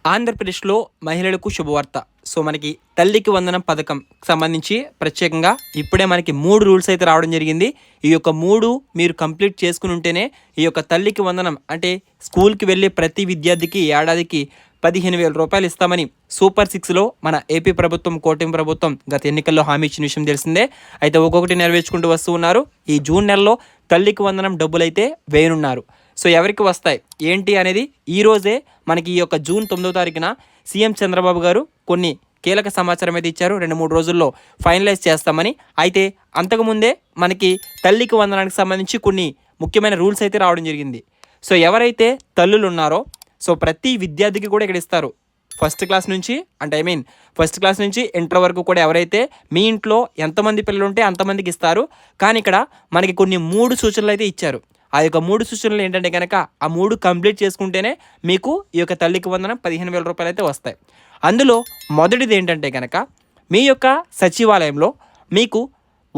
ఆంధ్రప్రదేశ్లో మహిళలకు శుభవార్త. సో మనకి తల్లికి వందనం పథకం సంబంధించి ప్రత్యేకంగా ఇప్పుడే మనకి 3 రూల్స్ అయితే రావడం జరిగింది. ఈ యొక్క 3 మీరు కంప్లీట్ చేసుకుని ఉంటేనే ఈ యొక్క తల్లికి వందనం అంటే స్కూల్కి వెళ్ళే ప్రతి విద్యార్థికి ఏడాదికి 15,000 రూపాయలు ఇస్తామని సూపర్ 6లో మన ఏపీ ప్రభుత్వం, కూటమి ప్రభుత్వం గత ఎన్నికల్లో హామీ ఇచ్చిన విషయం తెలిసిందే. అయితే ఒక్కొక్కటి నెరవేర్చుకుంటూ వస్తూ ఉన్నారు. ఈ జూన్ నెలలో తల్లికి వందనం డబ్బులైతే వేయనున్నారు. సో ఎవరికి వస్తాయి ఏంటి అనేది ఈరోజే మనకి ఈ యొక్క జూన్ 9వ తారీఖున సీఎం చంద్రబాబు గారు కొన్ని కీలక సమాచారం అయితే ఇచ్చారు. 2-3 రోజుల్లో ఫైనలైజ్ చేస్తామని. అయితే అంతకుముందే మనకి తల్లికి వందనానికి సంబంధించి కొన్ని ముఖ్యమైన రూల్స్ అయితే రావడం జరిగింది. సో ఎవరైతే తల్లులు ఉన్నారో సో ప్రతి విద్యార్థికి కూడా ఇక్కడ ఇస్తారు. ఫస్ట్ క్లాస్ నుంచి ఫస్ట్ క్లాస్ నుంచి ఇంటర్ వరకు కూడా ఎవరైతే మీ ఇంట్లో ఎంతమంది పిల్లలు ఉంటే అంతమందికి ఇస్తారు. కానీ ఇక్కడ మనకి కొన్ని 3 సూచనలు అయితే ఇచ్చారు. ఆ యొక్క 3 సూచనలు ఏంటంటే కనుక ఆ 3 కంప్లీట్ చేసుకుంటేనే మీకు ఈ యొక్క తల్లికి వందనం 15,000 రూపాయలు అయితే వస్తాయి. అందులో మొదటిది ఏంటంటే కనుక మీ యొక్క సచివాలయంలో మీకు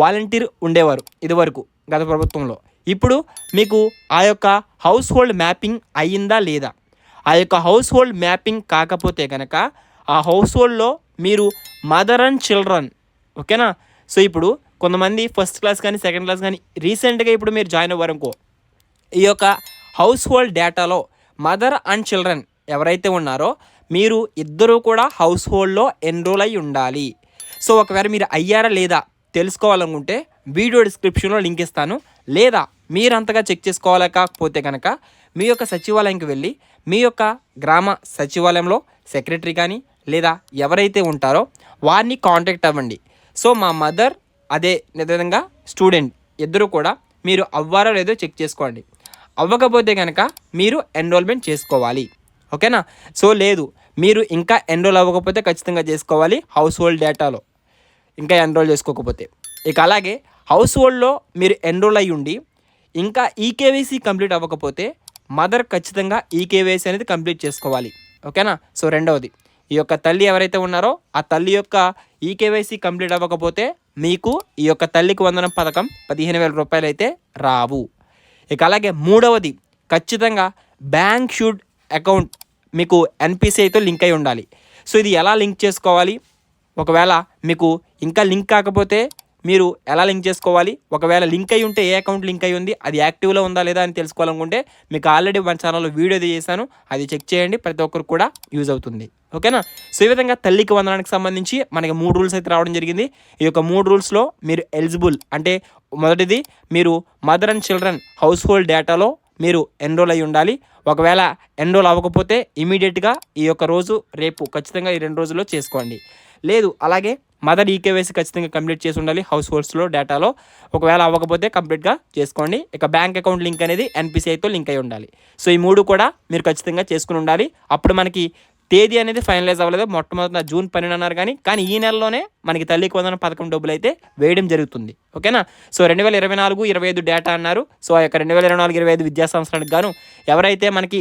వాలంటీర్ ఉండేవారు ఇదివరకు గత ప్రభుత్వంలో. ఇప్పుడు మీకు ఆ యొక్క హౌస్ హోల్డ్ మ్యాపింగ్ అయ్యిందా లేదా? ఆ యొక్క హౌస్ హోల్డ్ మ్యాపింగ్ కాకపోతే కనుక ఆ హౌస్ హోల్డ్లో మీరు మదర్ అండ్ చిల్డ్రన్, ఓకేనా? సో ఇప్పుడు కొంతమంది ఫస్ట్ క్లాస్ కానీ సెకండ్ క్లాస్ కానీ రీసెంట్గా ఇప్పుడు మీరు జాయిన్ అవ్వారనుకో, ఈ యొక్క హౌస్ హోల్డ్ డేటాలో మదర్ అండ్ చిల్డ్రన్ ఎవరైతే ఉన్నారో మీరు ఇద్దరూ కూడా హౌస్ హోల్డ్లో ఎన్రోల్ అయి ఉండాలి. సో ఒకవేళ మీరు అయ్యారా లేదా తెలుసుకోవాలనుకుంటే వీడియో డిస్క్రిప్షన్లో లింక్ ఇస్తాను. లేదా మీరు అంతగా చెక్ చేసుకోవాలకపోతే కనుక మీ యొక్క సచివాలయంకి వెళ్ళి మీ యొక్క గ్రామ సచివాలయంలో సెక్రటరీ కానీ లేదా ఎవరైతే ఉంటారో వారిని కాంటాక్ట్ అవ్వండి. సో మా మదర్ విధంగా స్టూడెంట్ ఇద్దరు కూడా మీరు అవ్వారో లేదో చెక్ చేసుకోండి. అవ్వకపోతే కనుక మీరు ఎన్రోల్మెంట్ చేసుకోవాలి, ఓకేనా? సో లేదు మీరు ఇంకా ఎన్రోల్ అవ్వకపోతే ఖచ్చితంగా చేసుకోవాలి హౌస్ హోల్డ్ డేటాలో ఇంకా ఎన్రోల్ చేసుకోకపోతే. ఇక అలాగే హౌస్ హోల్డ్లో మీరు ఎన్రోల్ అయ్యి ఉండి ఇంకా ఈకేవైసీ కంప్లీట్ అవ్వకపోతే మదర్ ఖచ్చితంగా ఈకేవైసీ అనేది కంప్లీట్ చేసుకోవాలి, ఓకేనా? సో రెండవది ఈ యొక్క తల్లి ఎవరైతే ఉన్నారో ఆ తల్లి యొక్క ఈకేవైసీ కంప్లీట్ అవ్వకపోతే మీకు ఈ యొక్క తల్లికి వందనం పథకం 15,000 రూపాయలు అయితే రావు. ఇక అలాగే మూడవది ఖచ్చితంగా బ్యాంక్ షూడ్ అకౌంట్ మీకు ఎన్పిసిఐతో లింక్ అయి ఉండాలి. సో ఇది ఎలా లింక్ చేసుకోవాలి? ఒకవేళ మీకు ఇంకా లింక్ కాకపోతే మీరు ఎలా లింక్ చేసుకోవాలి? ఒకవేళ లింక్ అయి ఉంటే ఏ అకౌంట్ లింక్ అయి ఉంది, అది యాక్టివ్లో ఉందా లేదా అని తెలుసుకోవాలనుకుంటే మీకు ఆల్రెడీ మన ఛానల్లో వీడియో చేశాను, అది చెక్ చేయండి. ప్రతి ఒక్కరికి కూడా యూజ్ అవుతుంది, ఓకేనా? సో ఈ విధంగా తల్లికి వందనానికి సంబంధించి మనకి 3 రూల్స్ అయితే రావడం జరిగింది. ఈ యొక్క 3 రూల్స్లో మీరు ఎలిజిబుల్ అంటే మొదటిది మీరు mother and children house hold డేటాలో మీరు ఎన్రోల్ అయి ఉండాలి. ఒకవేళ ఎన్రోల్ అవ్వకపోతే ఇమీడియట్గా ఈ యొక్క రోజు రేపు ఖచ్చితంగా ఈ 2 రోజుల్లో చేసుకోండి. లేదు అలాగే మదర్ ఈకేవైసీ ఖచ్చితంగా కంప్లీట్ చేసి ఉండాలి హౌస్ హోల్డ్స్లో డేటాలో. ఒకవేళ అవ్వకపోతే కంప్లీట్గా చేసుకోండి. ఇక బ్యాంక్ అకౌంట్ లింక్ అనేది ఎన్పిసిఐతో లింక్ అయి ఉండాలి. సో ఈ 3 కూడా మీరు ఖచ్చితంగా చేసుకుని ఉండాలి. అప్పుడు మనకి తేదీ అనేది ఫైనలైజ్ అవ్వలేదు. మొట్టమొదట జూన్ 12 అన్నారు కానీ ఈ నెలలోనే మనకి తల్లికి వందనం పథకం డబ్బులు అయితే వేయడం జరుగుతుంది, ఓకేనా? సో 2024-25 డేటా అన్నారు. సో ఆ యొక్క 2024-25 విద్యా సంవత్సరానికి గాను ఎవరైతే మనకి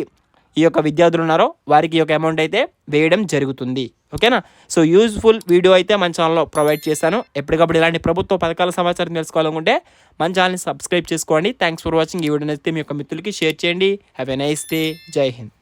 ఈ యొక్క విద్యార్థులు ఉన్నారో వారికి ఈ యొక్క అమౌంట్ అయితే వేయడం జరుగుతుంది, ఓకేనా? సో యూజ్ఫుల్ వీడియో అయితే మన ఛానల్లో ప్రొవైడ్ చేశాను. ఎప్పటికప్పుడు ఇలాంటి ప్రభుత్వ పథకాల సమాచారం తెలుసుకోవాలనుకుంటే మన ఛానల్ని సబ్స్క్రైబ్ చేసుకోండి. Thanks for watching. ఈ వీడియో నచ్చితే మీ యొక్క మిత్రులకి షేర్ చేయండి. Have a nice day. జై హింద్.